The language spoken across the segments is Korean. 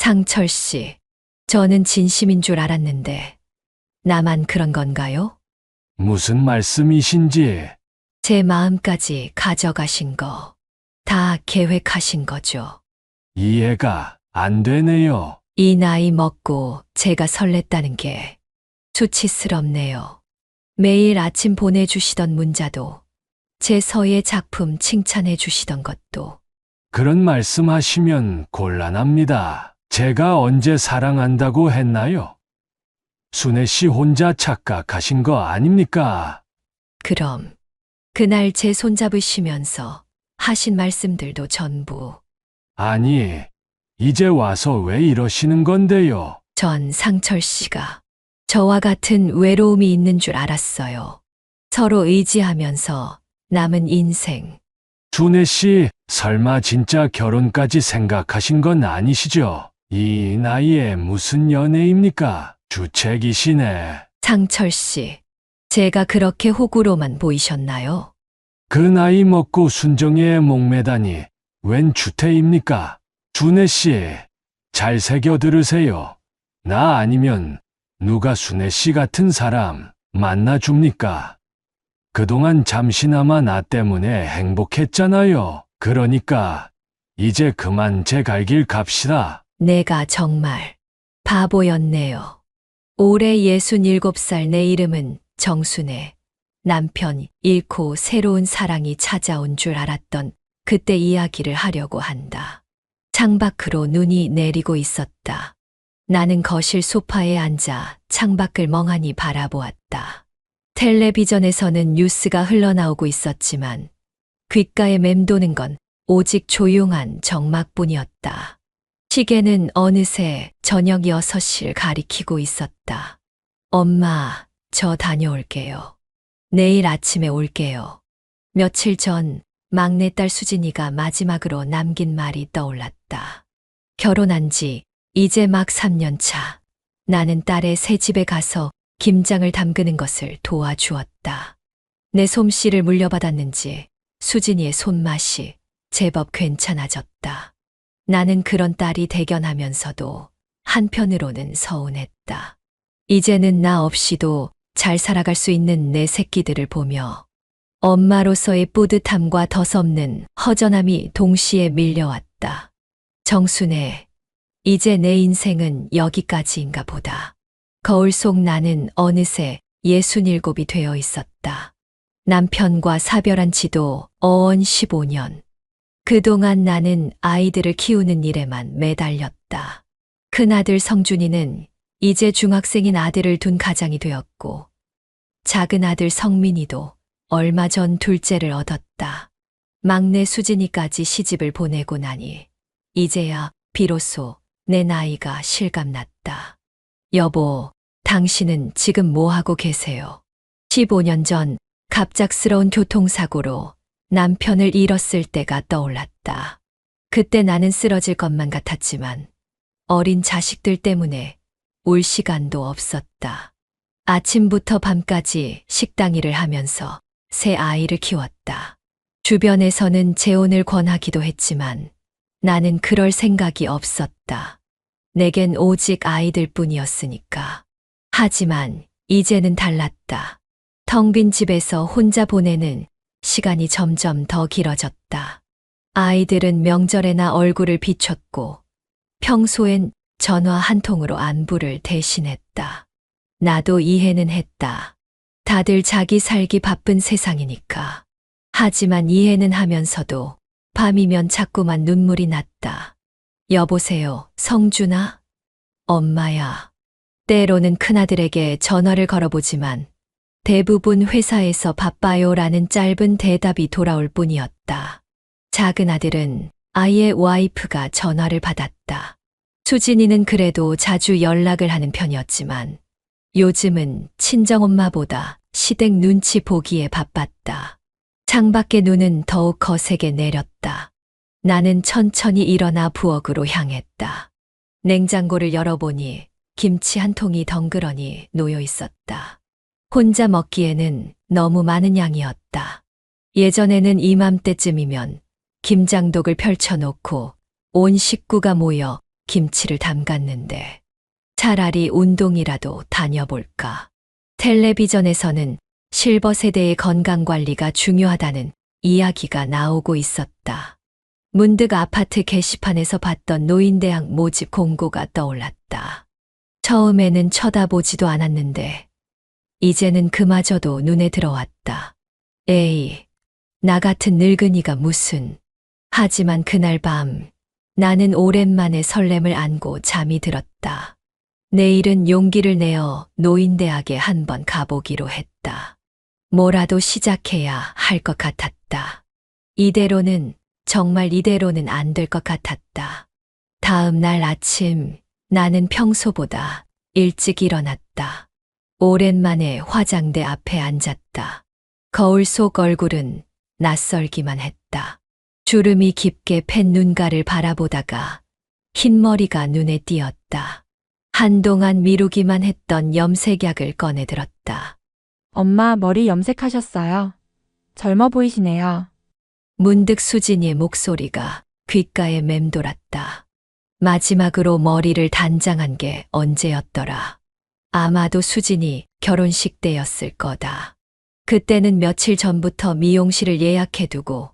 상철 씨, 저는 진심인 줄 알았는데, 나만 그런 건가요? 무슨 말씀이신지. 제 마음까지 가져가신 거, 다 계획하신 거죠. 이해가 안 되네요. 이 나이 먹고 제가 설렜다는 게 수치스럽네요. 매일 아침 보내주시던 문자도, 제 서예 작품 칭찬해 주시던 것도, 그런 말씀하시면 곤란합니다. 제가 언제 사랑한다고 했나요? 순애 씨 혼자 착각하신 거 아닙니까? 그럼 그날 제 손잡으시면서 하신 말씀들도 전부 아니, 이제 와서 왜 이러시는 건데요? 전 상철 씨가 저와 같은 외로움이 있는 줄 알았어요. 서로 의지하면서 남은 인생, 순애 씨, 설마 진짜 결혼까지 생각하신 건 아니시죠? 이 나이에 무슨 연애입니까? 주책이시네. 상철 씨, 제가 그렇게 호구로만 보이셨나요? 그 나이 먹고 순정에 목매다니 웬 주태입니까? 순애 씨, 잘 새겨 들으세요. 나 아니면 누가 순애 씨 같은 사람 만나줍니까? 그동안 잠시나마 나 때문에 행복했잖아요. 그러니까 이제 그만 제 갈 길 갑시다. 내가 정말 바보였네요. 올해 67살 내 이름은 정순애. 남편 잃고 새로운 사랑이 찾아온 줄 알았던 그때 이야기를 하려고 한다. 창밖으로 눈이 내리고 있었다. 나는 거실 소파에 앉아 창밖을 멍하니 바라보았다. 텔레비전에서는 뉴스가 흘러나오고 있었지만 귓가에 맴도는 건 오직 조용한 정막뿐이었다. 시계는 어느새 저녁 6시를 가리키고 있었다. 엄마, 저 다녀올게요. 내일 아침에 올게요. 며칠 전 막내딸 수진이가 마지막으로 남긴 말이 떠올랐다. 결혼한 지 이제 막 3년 차. 나는 딸의 새 집에 가서 김장을 담그는 것을 도와주었다. 내 솜씨를 물려받았는지 수진이의 손맛이 제법 괜찮아졌다. 나는 그런 딸이 대견하면서도 한편으로는 서운했다. 이제는 나 없이도 잘 살아갈 수 있는 내 새끼들을 보며 엄마로서의 뿌듯함과 덧없는 허전함이 동시에 밀려왔다. 정순애, 이제 내 인생은 여기까지인가 보다. 거울 속 나는 어느새 67이 되어 있었다. 남편과 사별한 지도 어언 15년. 그동안 나는 아이들을 키우는 일에만 매달렸다. 큰아들 성준이는 이제 중학생인 아들을 둔 가장이 되었고, 작은 아들 성민이도 얼마 전 둘째를 얻었다. 막내 수진이까지 시집을 보내고 나니 이제야 비로소 내 나이가 실감났다. 여보, 당신은 지금 뭐 하고 계세요? 15년 전 갑작스러운 교통사고로 남편을 잃었을 때가 떠올랐다. 그때 나는 쓰러질 것만 같았지만 어린 자식들 때문에 울 시간도 없었다. 아침부터 밤까지 식당 일을 하면서 새 아이를 키웠다. 주변에서는 재혼을 권하기도 했지만 나는 그럴 생각이 없었다. 내겐 오직 아이들 뿐이었으니까. 하지만 이제는 달랐다. 텅 빈 집에서 혼자 보내는 시간이 점점 더 길어졌다. 아이들은 명절에나 얼굴을 비췄고 평소엔 전화 한 통으로 안부를 대신했다. 나도 이해는 했다. 다들 자기 살기 바쁜 세상이니까. 하지만 이해는 하면서도 밤이면 자꾸만 눈물이 났다. 여보세요, 성준아? 엄마야. 때로는 큰아들에게 전화를 걸어보지만 대부분 회사에서 바빠요라는 짧은 대답이 돌아올 뿐이었다. 작은 아들은 아이의 와이프가 전화를 받았다. 수진이는 그래도 자주 연락을 하는 편이었지만 요즘은 친정엄마보다 시댁 눈치 보기에 바빴다. 창밖의 눈은 더욱 거세게 내렸다. 나는 천천히 일어나 부엌으로 향했다. 냉장고를 열어보니 김치 한 통이 덩그러니 놓여 있었다. 혼자 먹기에는 너무 많은 양이었다. 예전에는 이맘때쯤이면 김장독을 펼쳐놓고 온 식구가 모여 김치를 담갔는데 차라리 운동이라도 다녀볼까. 텔레비전에서는 실버 세대의 건강 관리가 중요하다는 이야기가 나오고 있었다. 문득 아파트 게시판에서 봤던 노인대학 모집 공고가 떠올랐다. 처음에는 쳐다보지도 않았는데 이제는 그마저도 눈에 들어왔다. 에이, 나 같은 늙은이가 무슨. 하지만 그날 밤 나는 오랜만에 설렘을 안고 잠이 들었다. 내일은 용기를 내어 노인대학에 한번 가보기로 했다. 뭐라도 시작해야 할 것 같았다. 정말 이대로는 안 될 것 같았다. 다음 날 아침 나는 평소보다 일찍 일어났다. 오랜만에 화장대 앞에 앉았다. 거울 속 얼굴은 낯설기만 했다. 주름이 깊게 팬 눈가를 바라보다가 흰머리가 눈에 띄었다. 한동안 미루기만 했던 염색약을 꺼내 들었다. 엄마 머리 염색하셨어요? 젊어 보이시네요. 문득 수진이의 목소리가 귓가에 맴돌았다. 마지막으로 머리를 단장한 게 언제였더라. 아마도 수진이 결혼식 때였을 거다. 그때는 며칠 전부터 미용실을 예약해두고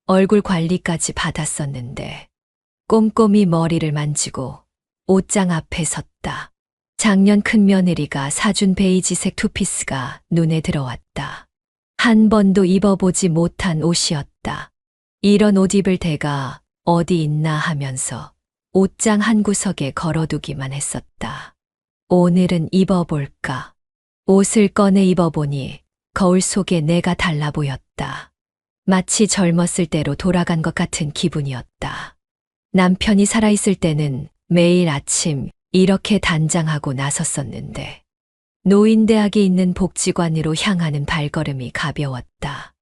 얼굴 관리까지 받았었는데 꼼꼼히 머리를 만지고 옷장 앞에 섰다. 작년 큰며느리가 사준 베이지색 투피스가 눈에 들어왔다. 한 번도 입어보지 못한 옷이었다. 이런 옷 입을 데가 어디 있나 하면서 옷장 한 구석에 걸어두기만 했었다. 오늘은 입어볼까? 옷을 꺼내 입어보니 거울 속에 내가 달라 보였다. 마치 젊었을 때로 돌아간 것 같은 기분이었다. 남편이 살아있을 때는 매일 아침 이렇게 단장하고 나섰었는데 노인대학에 있는 복지관으로 향하는 발걸음이 가벼웠다.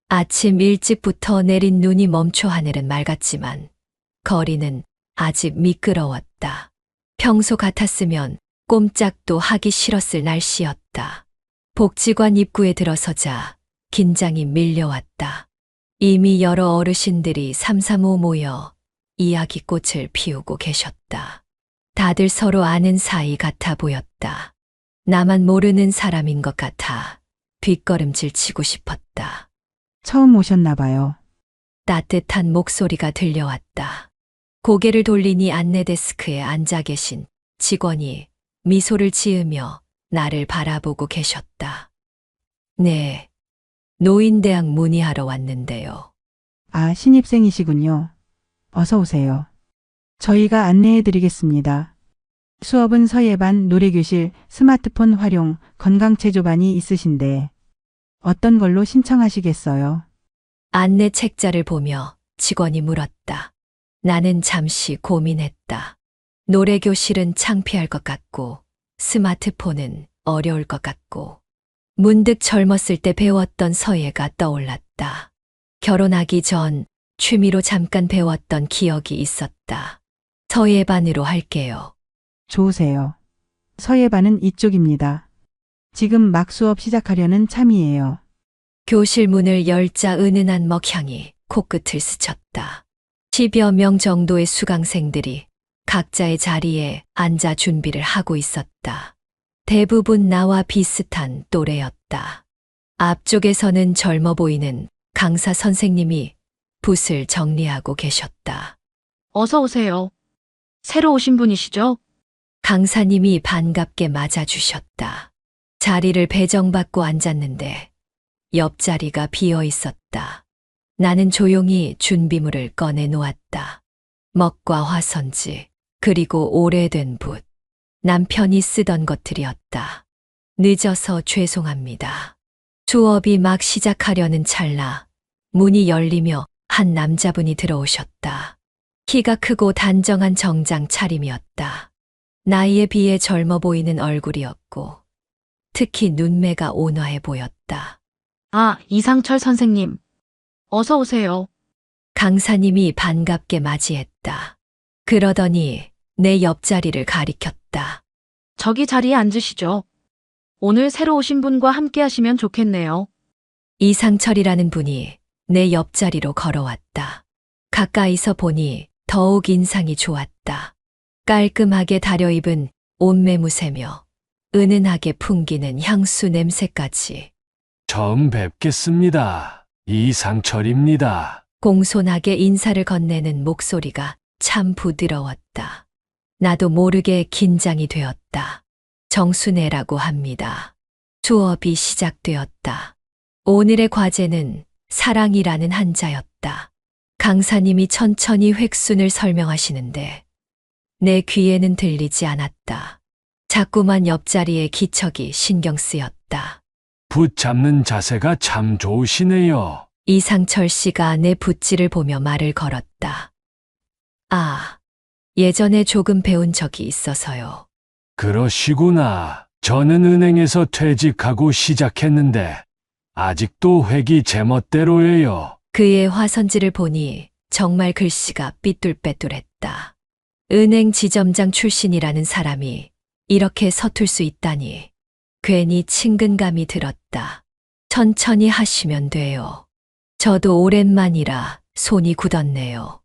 아침 일찍부터 내린 눈이 멈춰 하늘은 맑았지만 거리는 아직 미끄러웠다. 평소 같았으면 꼼짝도 하기 싫었을 날씨였다. 복지관 입구에 들어서자 긴장이 밀려왔다. 이미 여러 어르신들이 삼삼오오 모여 이야기꽃을 피우고 계셨다. 다들 서로 아는 사이 같아 보였다. 나만 모르는 사람인 것 같아 뒷걸음질 치고 싶었다. 처음 오셨나 봐요. 따뜻한 목소리가 들려왔다. 고개를 돌리니 안내 데스크에 앉아 계신 직원이 미소를 지으며 나를 바라보고 계셨다. 네, 노인대학 문의하러 왔는데요. 아, 신입생이시군요. 어서 오세요. 저희가 안내해 드리겠습니다. 수업은 서예반, 노래교실, 스마트폰 활용, 건강체조반이 있으신데 어떤 걸로 신청하시겠어요? 안내 책자를 보며 직원이 물었다. 나는 잠시 고민했다. 노래교실은 창피할 것 같고 스마트폰은 어려울 것 같고 문득 젊었을 때 배웠던 서예가 떠올랐다. 결혼하기 전 취미로 잠깐 배웠던 기억이 있었다. 서예반으로 할게요. 좋으세요. 서예반은 이쪽입니다. 지금 막 수업 시작하려는 참이에요. 교실 문을 열자 은은한 먹향이 코끝을 스쳤다. 10여 명 정도의 수강생들이 각자의 자리에 앉아 준비를 하고 있었다. 대부분 나와 비슷한 또래였다. 앞쪽에서는 젊어 보이는 강사 선생님이 붓을 정리하고 계셨다. 어서 오세요. 새로 오신 분이시죠? 강사님이 반갑게 맞아주셨다. 자리를 배정받고 앉았는데 옆자리가 비어 있었다. 나는 조용히 준비물을 꺼내 놓았다. 먹과 화선지, 그리고 오래된 붓. 남편이 쓰던 것들이었다. 늦어서 죄송합니다. 수업이 막 시작하려는 찰나 문이 열리며 한 남자분이 들어오셨다. 키가 크고 단정한 정장 차림이었다. 나이에 비해 젊어 보이는 얼굴이었고 특히 눈매가 온화해 보였다. 아, 이상철 선생님. 어서 오세요. 강사님이 반갑게 맞이했다. 그러더니 내 옆자리를 가리켰다. 저기 자리에 앉으시죠. 오늘 새로 오신 분과 함께 하시면 좋겠네요. 이상철이라는 분이 내 옆자리로 걸어왔다. 가까이서 보니 더욱 인상이 좋았다. 깔끔하게 다려입은 옷 매무새며 은은하게 풍기는 향수 냄새까지. 처음 뵙겠습니다. 이상철입니다. 공손하게 인사를 건네는 목소리가 참 부드러웠다. 나도 모르게 긴장이 되었다. 정순애라고 합니다. 수업이 시작되었다. 오늘의 과제는 사랑이라는 한자였다. 강사님이 천천히 획순을 설명하시는데 내 귀에는 들리지 않았다. 자꾸만 옆자리의 기척이 신경 쓰였다. 붙잡는 자세가 참 좋으시네요. 이상철 씨가 내 붓질을 보며 말을 걸었다. 아, 예전에 조금 배운 적이 있어서요. 그러시구나. 저는 은행에서 퇴직하고 시작했는데 아직도 획이 제멋대로예요. 그의 화선지를 보니 정말 글씨가 삐뚤빼뚤했다. 은행 지점장 출신이라는 사람이 이렇게 서툴 수 있다니 괜히 친근감이 들었다. 천천히 하시면 돼요. 저도 오랜만이라 손이 굳었네요.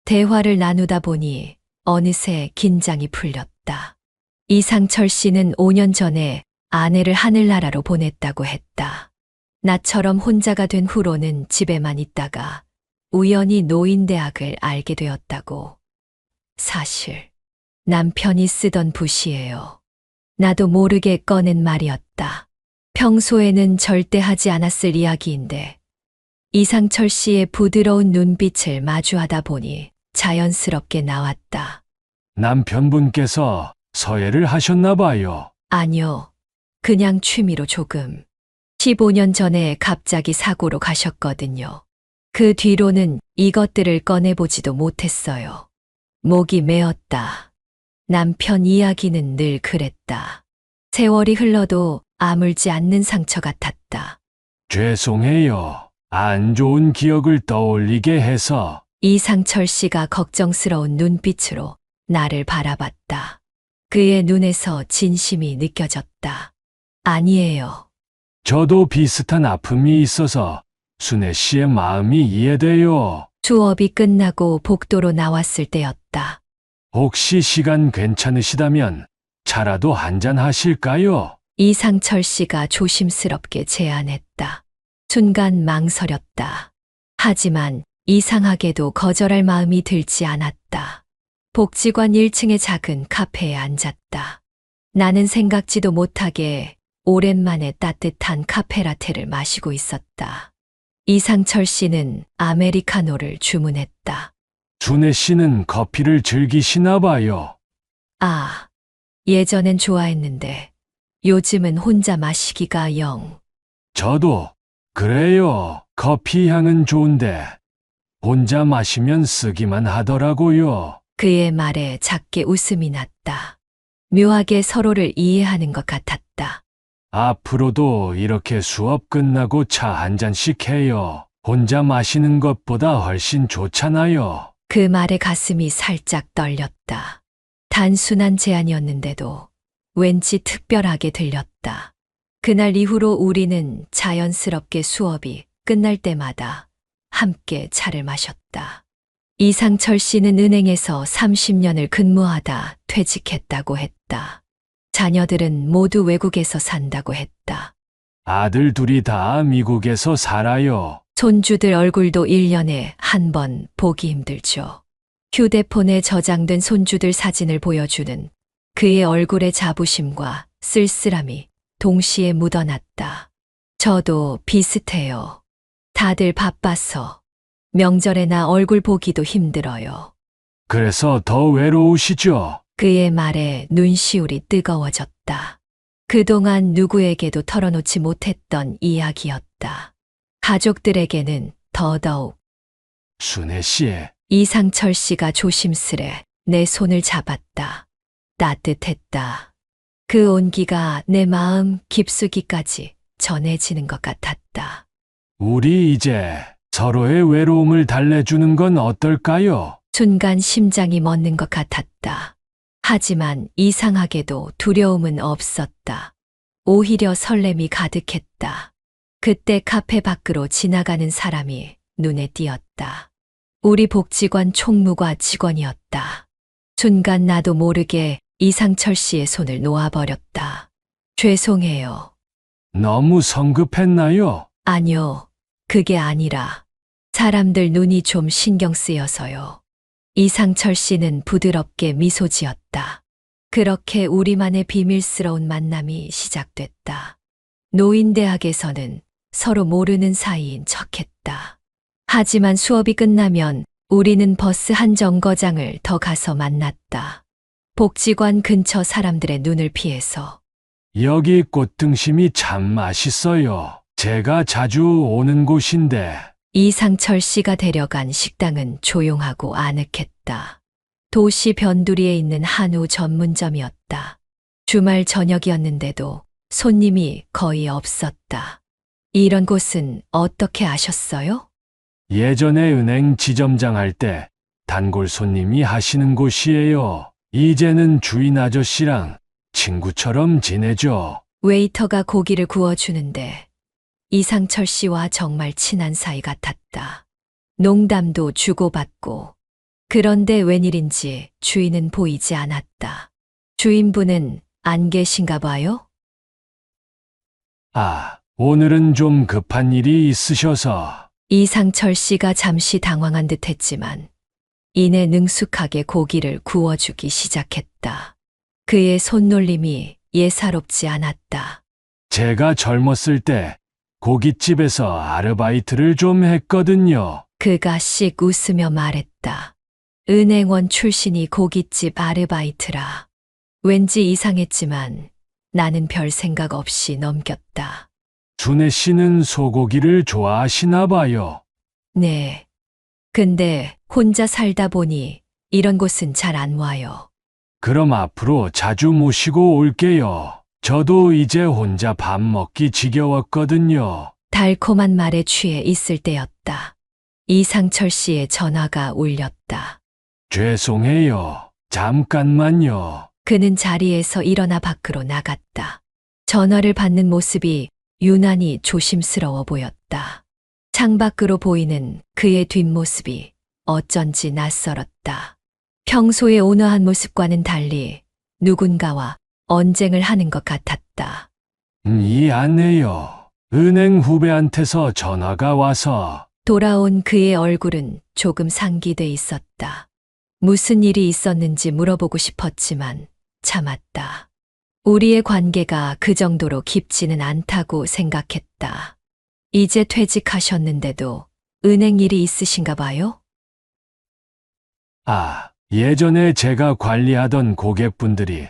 대화를 나누다 보니 어느새 긴장이 풀렸다. 이상철 씨는 5년 전에 아내를 하늘나라로 보냈다고 했다. 나처럼 혼자가 된 후로는 집에만 있다가 우연히 노인대학을 알게 되었다고. 사실 남편이 쓰던 붓이에요. 나도 모르게 꺼낸 말이었다. 평소에는 절대 하지 않았을 이야기인데 이상철 씨의 부드러운 눈빛을 마주하다 보니 자연스럽게 나왔다. 남편분께서 서예를 하셨나 봐요. 아니요. 그냥 취미로 조금. 15년 전에 갑자기 사고로 가셨거든요. 그 뒤로는 이것들을 꺼내보지도 못했어요. 목이 메었다. 남편 이야기는 늘 그랬다. 세월이 흘러도 아물지 않는 상처 같았다. 죄송해요. 안 좋은 기억을 떠올리게 해서. 이상철 씨가 걱정스러운 눈빛으로 나를 바라봤다. 그의 눈에서 진심이 느껴졌다. 아니에요. 저도 비슷한 아픔이 있어서 순애 씨의 마음이 이해돼요. 수업이 끝나고 복도로 나왔을 때였다. 혹시 시간 괜찮으시다면 차라도 한잔 하실까요? 이상철 씨가 조심스럽게 제안했다. 순간 망설였다. 하지만 이상하게도 거절할 마음이 들지 않았다. 복지관 1층의 작은 카페에 앉았다. 나는 생각지도 못하게 오랜만에 따뜻한 카페라테를 마시고 있었다. 이상철 씨는 아메리카노를 주문했다. 순애 씨는 커피를 즐기시나 봐요. 아, 예전엔 좋아했는데 요즘은 혼자 마시기가 영. 저도 그래요. 커피 향은 좋은데 혼자 마시면 쓰기만 하더라고요. 그의 말에 작게 웃음이 났다. 묘하게 서로를 이해하는 것 같았다. 앞으로도 이렇게 수업 끝나고 차 한 잔씩 해요. 혼자 마시는 것보다 훨씬 좋잖아요. 그 말에 가슴이 살짝 떨렸다. 단순한 제안이었는데도 왠지 특별하게 들렸다. 그날 이후로 우리는 자연스럽게 수업이 끝날 때마다 함께 차를 마셨다. 이상철 씨는 은행에서 30년을 근무하다 퇴직했다고 했다. 자녀들은 모두 외국에서 산다고 했다. 아들 둘이 다 미국에서 살아요. 손주들 얼굴도 1년에 한 번 보기 힘들죠. 휴대폰에 저장된 손주들 사진을 보여주는 그의 얼굴의 자부심과 쓸쓸함이 동시에 묻어났다. 저도 비슷해요. 다들 바빠서 명절에나 얼굴 보기도 힘들어요. 그래서 더 외로우시죠? 그의 말에 눈시울이 뜨거워졌다. 그동안 누구에게도 털어놓지 못했던 이야기였다. 가족들에게는 더더욱. 순애 씨, 이상철 씨가 조심스레 내 손을 잡았다. 따뜻했다. 그 온기가 내 마음 깊숙이까지 전해지는 것 같았다. 우리 이제 서로의 외로움을 달래주는 건 어떨까요? 순간 심장이 멎는 것 같았다. 하지만 이상하게도 두려움은 없었다. 오히려 설렘이 가득했다. 그때 카페 밖으로 지나가는 사람이 눈에 띄었다. 우리 복지관 총무과 직원이었다. 순간 나도 모르게 이상철 씨의 손을 놓아버렸다. 죄송해요. 너무 성급했나요? 아니요. 그게 아니라 사람들 눈이 좀 신경 쓰여서요. 이상철 씨는 부드럽게 미소 지었다. 그렇게 우리만의 비밀스러운 만남이 시작됐다. 노인대학에서는 서로 모르는 사이인 척했다. 하지만 수업이 끝나면 우리는 버스 한 정거장을 더 가서 만났다. 복지관 근처 사람들의 눈을 피해서. 여기 꽃등심이 참 맛있어요. 제가 자주 오는 곳인데. 이상철 씨가 데려간 식당은 조용하고 아늑했다. 도시 변두리에 있는 한우 전문점이었다. 주말 저녁이었는데도 손님이 거의 없었다. 이런 곳은 어떻게 아셨어요? 예전에 은행 지점장 할 때 단골 손님이 하시는 곳이에요. 이제는 주인 아저씨랑 친구처럼 지내죠. 웨이터가 고기를 구워주는데 이상철 씨와 정말 친한 사이 같았다. 농담도 주고받고. 그런데 웬일인지 주인은 보이지 않았다. 주인분은 안 계신가 봐요? 아, 오늘은 좀 급한 일이 있으셔서. 이상철 씨가 잠시 당황한 듯 했지만 이내 능숙하게 고기를 구워주기 시작했다. 그의 손놀림이 예사롭지 않았다. 제가 젊었을 때 고깃집에서 아르바이트를 좀 했거든요. 그가 씩 웃으며 말했다. 은행원 출신이 고깃집 아르바이트라. 왠지 이상했지만 나는 별 생각 없이 넘겼다. 준혜 씨는 소고기를 좋아하시나 봐요. 네. 근데 혼자 살다 보니 이런 곳은 잘 안 와요. 그럼 앞으로 자주 모시고 올게요. 저도 이제 혼자 밥 먹기 지겨웠거든요. 달콤한 말에 취해 있을 때였다. 이상철 씨의 전화가 울렸다. 죄송해요. 잠깐만요. 그는 자리에서 일어나 밖으로 나갔다. 전화를 받는 모습이 유난히 조심스러워 보였다. 창밖으로 보이는 그의 뒷모습이 어쩐지 낯설었다. 평소의 온화한 모습과는 달리 누군가와 언쟁을 하는 것 같았다. 미안해요. 은행 후배한테서 전화가 와서. 돌아온 그의 얼굴은 조금 상기돼 있었다. 무슨 일이 있었는지 물어보고 싶었지만 참았다. 우리의 관계가 그 정도로 깊지는 않다고 생각했다. 이제 퇴직하셨는데도 은행 일이 있으신가 봐요? 아, 예전에 제가 관리하던 고객분들이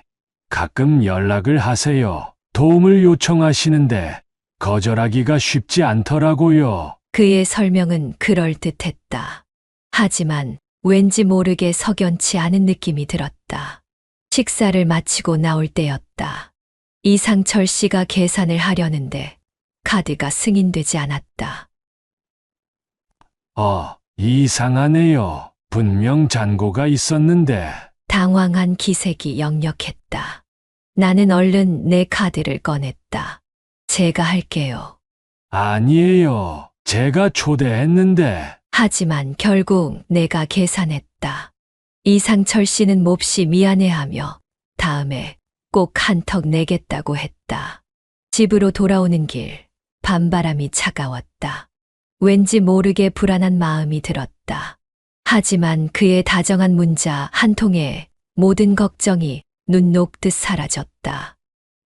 가끔 연락을 하세요. 도움을 요청하시는데 거절하기가 쉽지 않더라고요. 그의 설명은 그럴듯했다. 하지만 왠지 모르게 석연치 않은 느낌이 들었다. 식사를 마치고 나올 때였다. 이상철 씨가 계산을 하려는데 카드가 승인되지 않았다. 이상하네요. 분명 잔고가 있었는데. 당황한 기색이 역력했다. 나는 얼른 내 카드를 꺼냈다. 제가 할게요. 아니에요. 제가 초대했는데. 하지만 결국 내가 계산했다. 이상철 씨는 몹시 미안해하며 다음에 꼭 한턱 내겠다고 했다. 집으로 돌아오는 길, 밤바람이 차가웠다. 왠지 모르게 불안한 마음이 들었다. 하지만 그의 다정한 문자 한 통에 모든 걱정이 눈 녹듯 사라졌다.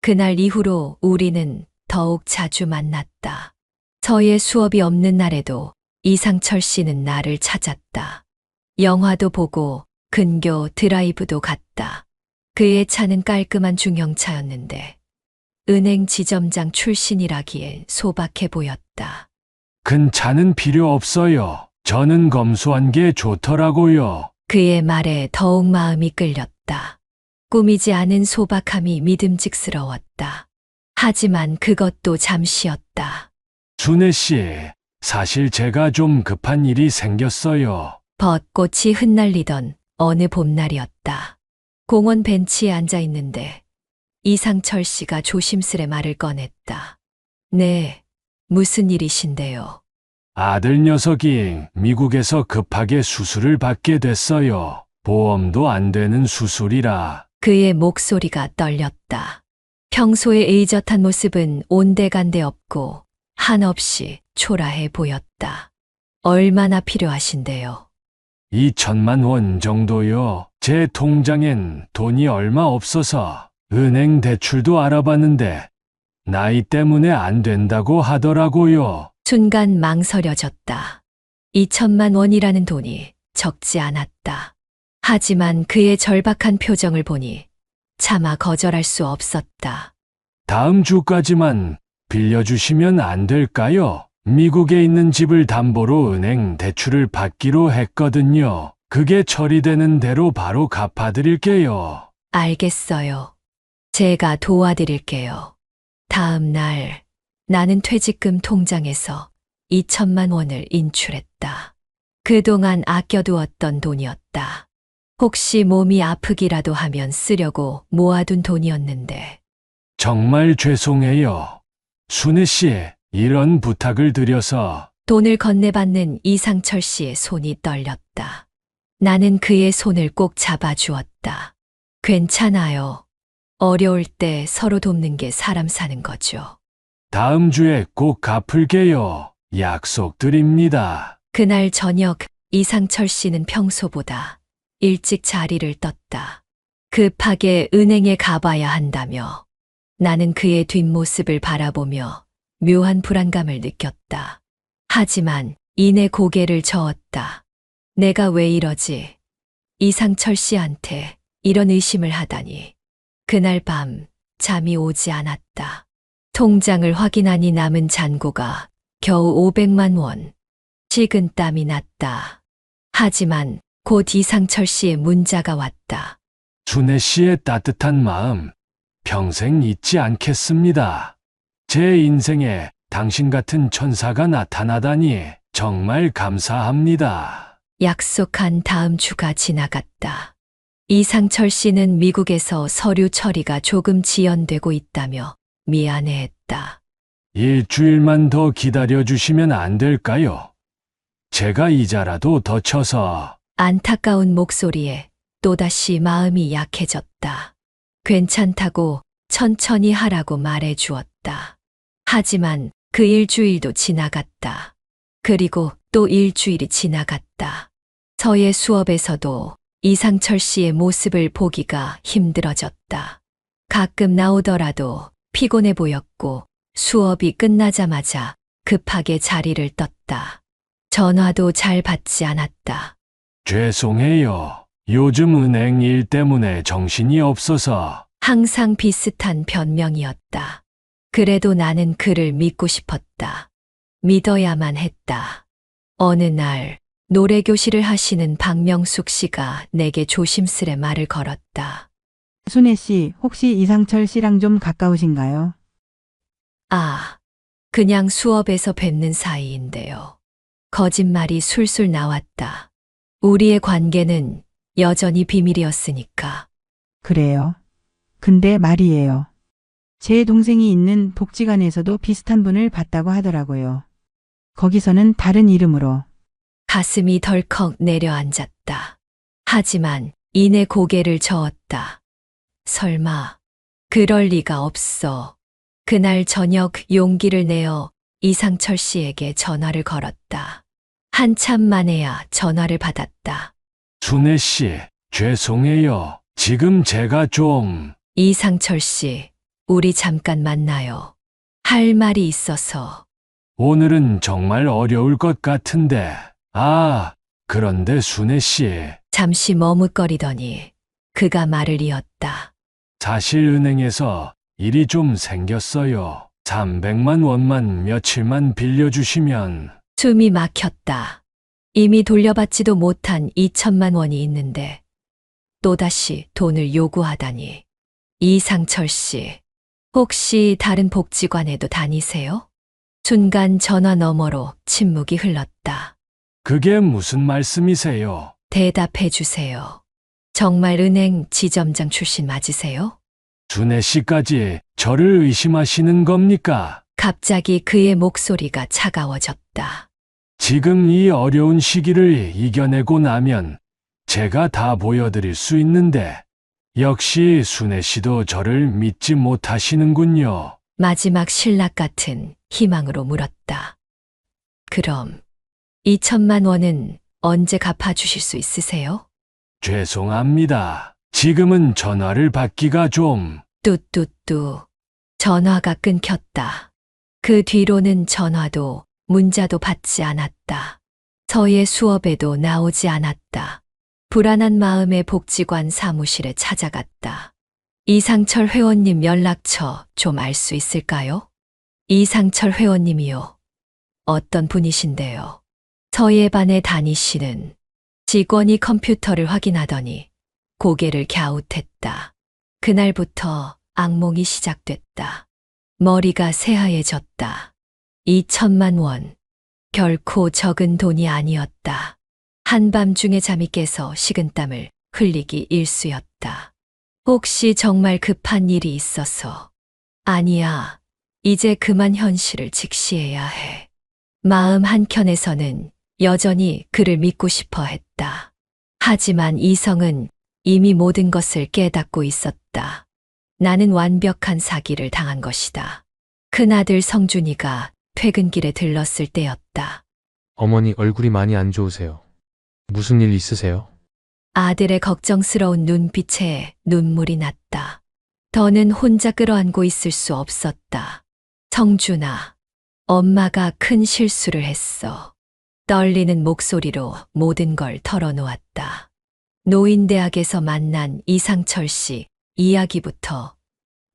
그날 이후로 우리는 더욱 자주 만났다. 저의 수업이 없는 날에도 이상철 씨는 나를 찾았다. 영화도 보고 근교 드라이브도 갔다. 그의 차는 깔끔한 중형차였는데 은행 지점장 출신이라기엔 소박해 보였다. 큰 차는 필요 없어요. 저는 검소한 게 좋더라고요. 그의 말에 더욱 마음이 끌렸다. 꾸미지 않은 소박함이 믿음직스러웠다. 하지만 그것도 잠시였다. 준혜 씨, 사실 제가 좀 급한 일이 생겼어요. 벚꽃이 흩날리던 어느 봄날이었다. 공원 벤치에 앉아 있는데 이상철 씨가 조심스레 말을 꺼냈다. 네, 무슨 일이신데요? 아들 녀석이 미국에서 급하게 수술을 받게 됐어요. 보험도 안 되는 수술이라. 그의 목소리가 떨렸다. 평소의 의젓한 모습은 온데간데 없고 한없이 초라해 보였다. 얼마나 필요하신데요? 2천만 원 정도요. 제 통장엔 돈이 얼마 없어서 은행 대출도 알아봤는데 나이 때문에 안 된다고 하더라고요. 순간 망설여졌다. 2천만 원이라는 돈이 적지 않았다. 하지만 그의 절박한 표정을 보니 차마 거절할 수 없었다. 다음 주까지만 빌려주시면 안 될까요? 미국에 있는 집을 담보로 은행 대출을 받기로 했거든요. 그게 처리되는 대로 바로 갚아드릴게요. 알겠어요. 제가 도와드릴게요. 다음 날 나는 퇴직금 통장에서 2천만 원을 인출했다. 그동안 아껴두었던 돈이었다. 혹시 몸이 아프기라도 하면 쓰려고 모아둔 돈이었는데 정말 죄송해요. 순애 씨, 이런 부탁을 드려서. 돈을 건네받는 이상철 씨의 손이 떨렸다. 나는 그의 손을 꼭 잡아주었다. 괜찮아요. 어려울 때 서로 돕는 게 사람 사는 거죠. 다음 주에 꼭 갚을게요. 약속드립니다. 그날 저녁 이상철 씨는 평소보다 일찍 자리를 떴다. 급하게 은행에 가봐야 한다며 나는 그의 뒷모습을 바라보며 묘한 불안감을 느꼈다. 하지만 이내 고개를 저었다. 내가 왜 이러지? 이상철 씨한테 이런 의심을 하다니. 그날 밤 잠이 오지 않았다. 통장을 확인하니 남은 잔고가 겨우 500만 원. 식은땀이 났다. 하지만 곧 이상철 씨의 문자가 왔다. 순애 씨의 따뜻한 마음 평생 잊지 않겠습니다. 제 인생에 당신 같은 천사가 나타나다니 정말 감사합니다. 약속한 다음 주가 지나갔다. 이상철 씨는 미국에서 서류 처리가 조금 지연되고 있다며 미안해했다. 일주일만 더 기다려주시면 안 될까요? 제가 이자라도 더 쳐서. 안타까운 목소리에 또다시 마음이 약해졌다. 괜찮다고 천천히 하라고 말해 주었다. 하지만 그 일주일도 지나갔다. 그리고 또 일주일이 지나갔다. 서예 수업에서도 이상철 씨의 모습을 보기가 힘들어졌다. 가끔 나오더라도 피곤해 보였고 수업이 끝나자마자 급하게 자리를 떴다. 전화도 잘 받지 않았다. 죄송해요. 요즘 은행 일 때문에 정신이 없어서. 항상 비슷한 변명이었다. 그래도 나는 그를 믿고 싶었다. 믿어야만 했다. 어느 날 노래교실을 하시는 박명숙 씨가 내게 조심스레 말을 걸었다. 순애 씨, 혹시 이상철 씨랑 좀 가까우신가요? 아, 그냥 수업에서 뵙는 사이인데요. 거짓말이 술술 나왔다. 우리의 관계는 여전히 비밀이었으니까. 그래요. 근데 말이에요. 제 동생이 있는 복지관에서도 비슷한 분을 봤다고 하더라고요. 거기서는 다른 이름으로. 가슴이 덜컥 내려앉았다. 하지만 이내 고개를 저었다. 설마, 그럴 리가 없어. 그날 저녁 용기를 내어 이상철 씨에게 전화를 걸었다. 한참 만에야 전화를 받았다. 순애 씨, 죄송해요. 지금 제가 좀. 이상철 씨, 우리 잠깐 만나요. 할 말이 있어서. 오늘은 정말 어려울 것 같은데. 아, 그런데 순애 씨. 잠시 머뭇거리더니 그가 말을 이었다. 사실 은행에서 일이 좀 생겼어요. 300만 원만 며칠만 빌려주시면. 숨이 막혔다. 이미 돌려받지도 못한 2천만 원이 있는데 또다시 돈을 요구하다니. 이상철 씨, 혹시 다른 복지관에도 다니세요? 순간 전화 너머로 침묵이 흘렀다. 그게 무슨 말씀이세요? 대답해 주세요. 정말 은행 지점장 출신 맞으세요? 순애 씨까지 저를 의심하시는 겁니까? 갑자기 그의 목소리가 차가워졌다. 지금 이 어려운 시기를 이겨내고 나면 제가 다 보여드릴 수 있는데, 역시 순애 씨도 저를 믿지 못하시는군요. 마지막 신락 같은 희망으로 물었다. 그럼 2천만 원은 언제 갚아주실 수 있으세요? 죄송합니다. 지금은 전화를 받기가 좀... 뚜뚜뚜. 전화가 끊겼다. 그 뒤로는 전화도 문자도 받지 않았다. 서예 수업에도 나오지 않았다. 불안한 마음에 복지관 사무실에 찾아갔다. 이상철 회원님 연락처 좀 알 수 있을까요? 이상철 회원님이요. 어떤 분이신데요? 서예반에 다니시는 직원이 컴퓨터를 확인하더니 고개를 갸웃했다. 그날부터 악몽이 시작됐다. 머리가 새하얘졌다. 2천만 원. 결코 적은 돈이 아니었다. 한밤중에 잠이 깨서 식은땀을 흘리기 일쑤였다. 혹시 정말 급한 일이 있어서? 아니야. 이제 그만 현실을 직시해야 해. 마음 한켠에서는 여전히 그를 믿고 싶어 했다. 하지만 이성은 이미 모든 것을 깨닫고 있었다. 나는 완벽한 사기를 당한 것이다. 큰아들 성준이가 퇴근길에 들렀을 때였다. 어머니 얼굴이 많이 안 좋으세요. 무슨 일 있으세요? 아들의 걱정스러운 눈빛에 눈물이 났다. 더는 혼자 끌어안고 있을 수 없었다. 성준아, 엄마가 큰 실수를 했어. 떨리는 목소리로 모든 걸 털어놓았다. 노인대학에서 만난 이상철 씨 이야기부터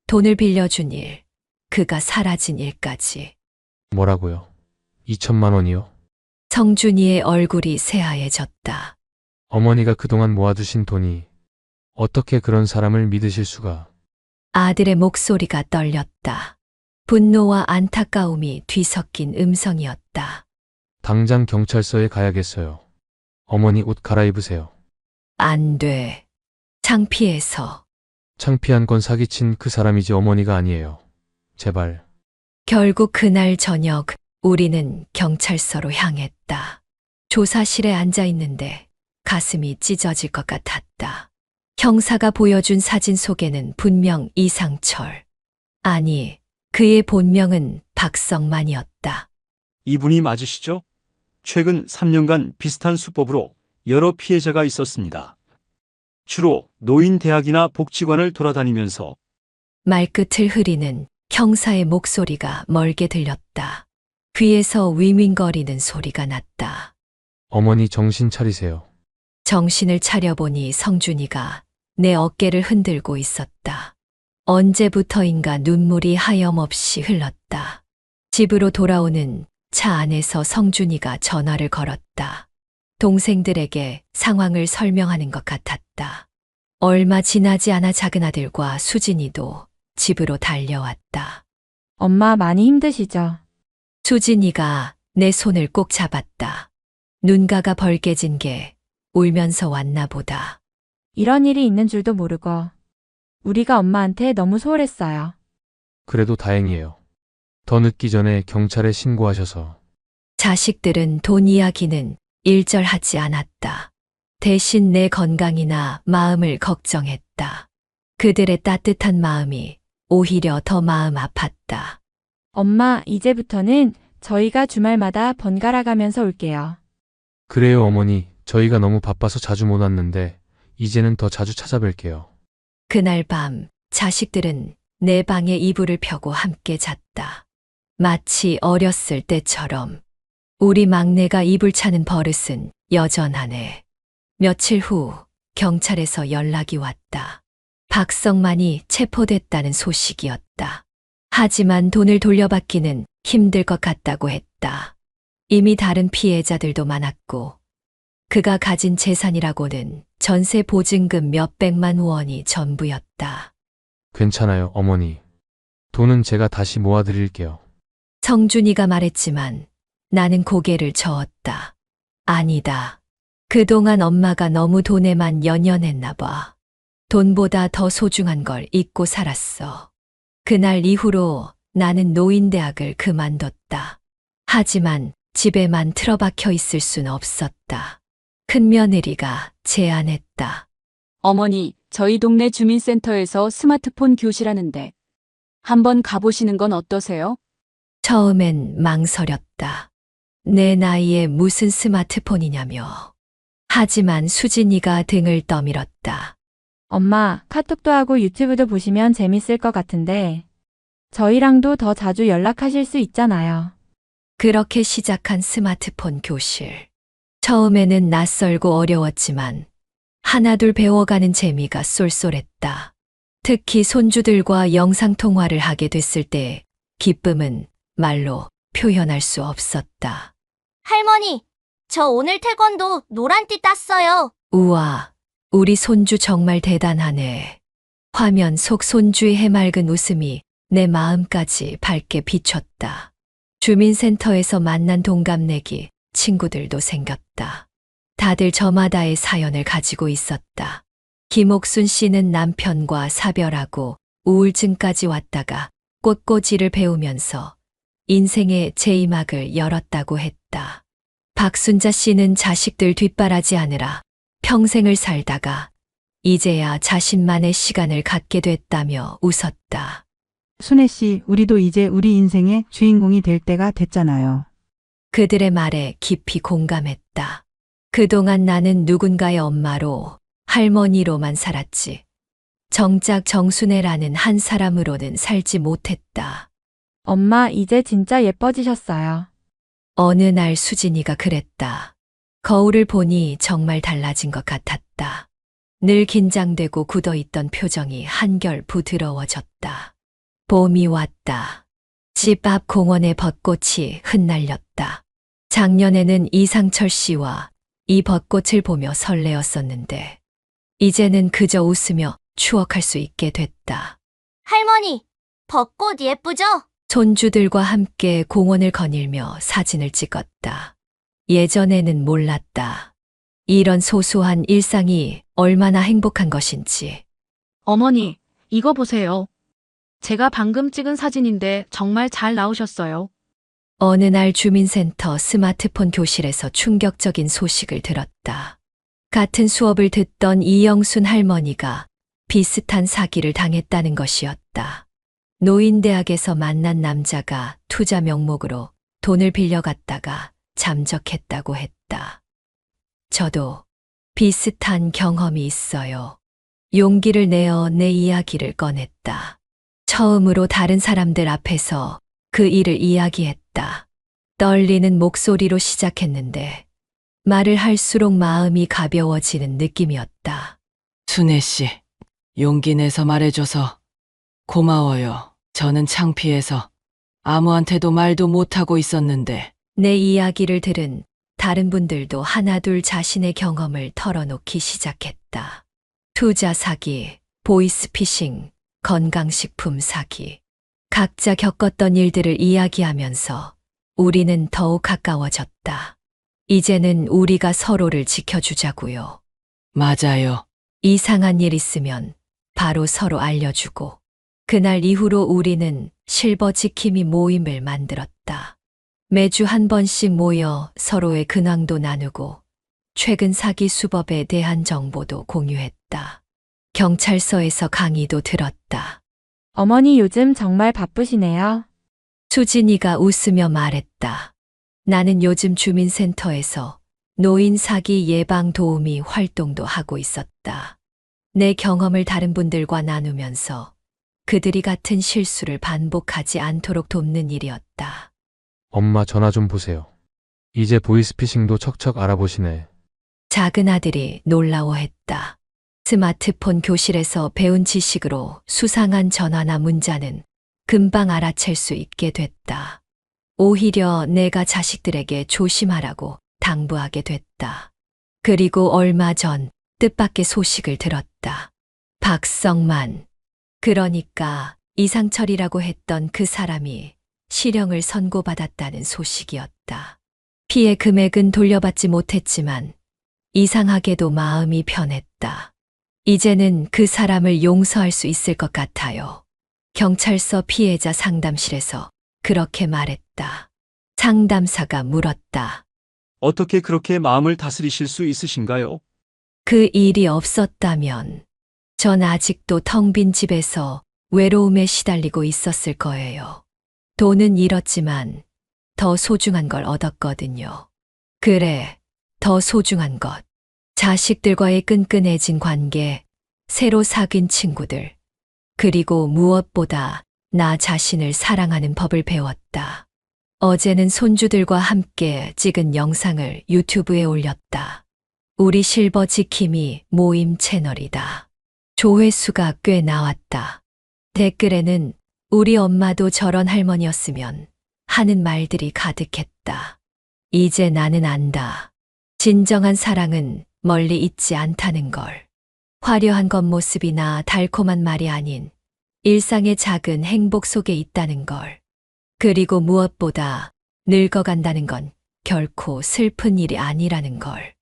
돈을 빌려준 일, 그가 사라진 일까지. 뭐라고요? 2천만 원이요? 성준이의 얼굴이 새하얘졌다. 어머니가 그동안 모아두신 돈이 어떻게 그런 사람을 믿으실 수가? 아들의 목소리가 떨렸다. 분노와 안타까움이 뒤섞인 음성이었다. 당장 경찰서에 가야겠어요. 어머니 옷 갈아입으세요. 안 돼. 창피해서. 창피한 건 사기친 그 사람이지 어머니가 아니에요. 제발. 결국 그날 저녁 우리는 경찰서로 향했다. 조사실에 앉아 있는데 가슴이 찢어질 것 같았다. 형사가 보여준 사진 속에는 분명 이상철. 아니, 그의 본명은 박성만이었다. 이분이 맞으시죠? 최근 3년간 비슷한 수법으로 여러 피해자가 있었습니다. 주로 노인대학이나 복지관을 돌아다니면서 말끝을 흐리는 형사의 목소리가 멀게 들렸다. 귀에서 윙윙거리는 소리가 났다. 어머니 정신 차리세요. 정신을 차려보니 성준이가 내 어깨를 흔들고 있었다. 언제부터인가 눈물이 하염없이 흘렀다. 집으로 돌아오는 차 안에서 성준이가 전화를 걸었다. 동생들에게 상황을 설명하는 것 같았다. 얼마 지나지 않아 작은아들과 수진이도 집으로 달려왔다. 엄마 많이 힘드시죠? 수진이가 내 손을 꼭 잡았다. 눈가가 벌개진 게 울면서 왔나 보다. 이런 일이 있는 줄도 모르고 우리가 엄마한테 너무 소홀했어요. 그래도 다행이에요. 더 늦기 전에 경찰에 신고하셔서. 자식들은 돈 이야기는 일절하지 않았다. 대신 내 건강이나 마음을 걱정했다. 그들의 따뜻한 마음이 오히려 더 마음 아팠다. 엄마, 이제부터는 저희가 주말마다 번갈아 가면서 올게요. 그래요 어머니. 저희가 너무 바빠서 자주 못 왔는데 이제는 더 자주 찾아뵐게요. 그날 밤 자식들은 내 방에 이불을 펴고 함께 잤다. 마치 어렸을 때처럼. 우리 막내가 이불 차는 버릇은 여전하네. 며칠 후 경찰에서 연락이 왔다. 박성만이 체포됐다는 소식이었다. 하지만 돈을 돌려받기는 힘들 것 같다고 했다. 이미 다른 피해자들도 많았고 그가 가진 재산이라고는 전세 보증금 몇백만 원이 전부였다. 괜찮아요 어머니. 돈은 제가 다시 모아드릴게요. 성준이가 말했지만 나는 고개를 저었다. 아니다. 그동안 엄마가 너무 돈에만 연연했나 봐. 돈보다 더 소중한 걸 잊고 살았어. 그날 이후로 나는 노인대학을 그만뒀다. 하지만 집에만 틀어박혀 있을 순 없었다. 큰며느리가 제안했다. 어머니, 저희 동네 주민센터에서 스마트폰 교실하는데 한번 가보시는 건 어떠세요? 처음엔 망설였다. 내 나이에 무슨 스마트폰이냐며. 하지만 수진이가 등을 떠밀었다. 엄마, 카톡도 하고 유튜브도 보시면 재밌을 것 같은데 저희랑도 더 자주 연락하실 수 있잖아요. 그렇게 시작한 스마트폰 교실. 처음에는 낯설고 어려웠지만 하나둘 배워가는 재미가 쏠쏠했다. 특히 손주들과 영상통화를 하게 됐을 때 기쁨은 말로 표현할 수 없었다. 할머니, 저 오늘 태권도 노란띠 땄어요. 우와, 우리 손주 정말 대단하네. 화면 속 손주의 해맑은 웃음이 내 마음까지 밝게 비췄다. 주민센터에서 만난 동갑내기 친구들도 생겼다. 다들 저마다의 사연을 가지고 있었다. 김옥순 씨는 남편과 사별하고 우울증까지 왔다가 꽃꽂이를 배우면서 인생의 제2막을 열었다고 했다. 박순자 씨는 자식들 뒷바라지하느라 평생을 살다가 이제야 자신만의 시간을 갖게 됐다며 웃었다. 순애 씨, 우리도 이제 우리 인생의 주인공이 될 때가 됐잖아요. 그들의 말에 깊이 공감했다. 그동안 나는 누군가의 엄마로, 할머니로만 살았지. 정작 정순애라는 한 사람으로는 살지 못했다. 엄마, 이제 진짜 예뻐지셨어요. 어느 날 수진이가 그랬다. 거울을 보니 정말 달라진 것 같았다. 늘 긴장되고 굳어있던 표정이 한결 부드러워졌다. 봄이 왔다. 집 앞 공원의 벚꽃이 흩날렸다. 작년에는 이상철 씨와 이 벚꽃을 보며 설레었었는데 이제는 그저 웃으며 추억할 수 있게 됐다. 할머니, 벚꽃 예쁘죠? 손주들과 함께 공원을 거닐며 사진을 찍었다. 예전에는 몰랐다. 이런 소소한 일상이 얼마나 행복한 것인지. 어머니, 이거 보세요. 제가 방금 찍은 사진인데 정말 잘 나오셨어요. 어느 날 주민센터 스마트폰 교실에서 충격적인 소식을 들었다. 같은 수업을 듣던 이영순 할머니가 비슷한 사기를 당했다는 것이었다. 노인대학에서 만난 남자가 투자 명목으로 돈을 빌려갔다가 잠적했다고 했다. 저도 비슷한 경험이 있어요. 용기를 내어 내 이야기를 꺼냈다. 처음으로 다른 사람들 앞에서 그 일을 이야기했다. 떨리는 목소리로 시작했는데 말을 할수록 마음이 가벼워지는 느낌이었다. 순애 씨, 용기 내서 말해줘서 고마워요. 저는 창피해서 아무한테도 말도 못하고 있었는데. 내 이야기를 들은 다른 분들도 하나둘 자신의 경험을 털어놓기 시작했다. 투자 사기, 보이스피싱, 건강식품 사기. 각자 겪었던 일들을 이야기하면서 우리는 더욱 가까워졌다. 이제는 우리가 서로를 지켜주자고요. 맞아요. 이상한 일 있으면 바로 서로 알려주고. 그날 이후로 우리는 실버 지킴이 모임을 만들었다. 매주 한 번씩 모여 서로의 근황도 나누고 최근 사기 수법에 대한 정보도 공유했다. 경찰서에서 강의도 들었다. 어머니 요즘 정말 바쁘시네요. 수진이가 웃으며 말했다. 나는 요즘 주민센터에서 노인 사기 예방 도우미 활동도 하고 있었다. 내 경험을 다른 분들과 나누면서 그들이 같은 실수를 반복하지 않도록 돕는 일이었다. 엄마 전화 좀 보세요. 이제 보이스피싱도 척척 알아보시네. 작은 아들이 놀라워했다. 스마트폰 교실에서 배운 지식으로 수상한 전화나 문자는 금방 알아챌 수 있게 됐다. 오히려 내가 자식들에게 조심하라고 당부하게 됐다. 그리고 얼마 전 뜻밖의 소식을 들었다. 박성만, 그러니까 이상철이라고 했던 그 사람이 실형을 선고받았다는 소식이었다. 피해 금액은 돌려받지 못했지만 이상하게도 마음이 편했다. 이제는 그 사람을 용서할 수 있을 것 같아요. 경찰서 피해자 상담실에서 그렇게 말했다. 상담사가 물었다. 어떻게 그렇게 마음을 다스리실 수 있으신가요? 그 일이 없었다면 전 아직도 텅 빈 집에서 외로움에 시달리고 있었을 거예요. 돈은 잃었지만 더 소중한 걸 얻었거든요. 그래, 더 소중한 것. 자식들과의 끈끈해진 관계, 새로 사귄 친구들, 그리고 무엇보다 나 자신을 사랑하는 법을 배웠다. 어제는 손주들과 함께 찍은 영상을 유튜브에 올렸다. 우리 실버 지킴이 모임 채널이다. 조회수가 꽤 나왔다. 댓글에는 우리 엄마도 저런 할머니였으면 하는 말들이 가득했다. 이제 나는 안다. 진정한 사랑은 멀리 있지 않다는 걸. 화려한 겉모습이나 달콤한 말이 아닌 일상의 작은 행복 속에 있다는 걸. 그리고 무엇보다 늙어간다는 건 결코 슬픈 일이 아니라는 걸.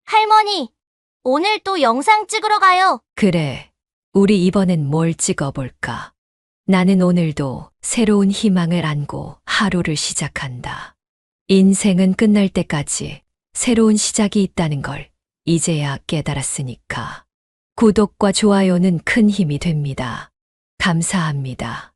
할머니, 오늘 또 영상 찍으러 가요. 그래, 우리 이번엔 뭘 찍어볼까? 나는 오늘도 새로운 희망을 안고 하루를 시작한다. 인생은 끝날 때까지 새로운 시작이 있다는 걸 이제야 깨달았으니까. 구독과 좋아요는 큰 힘이 됩니다. 감사합니다.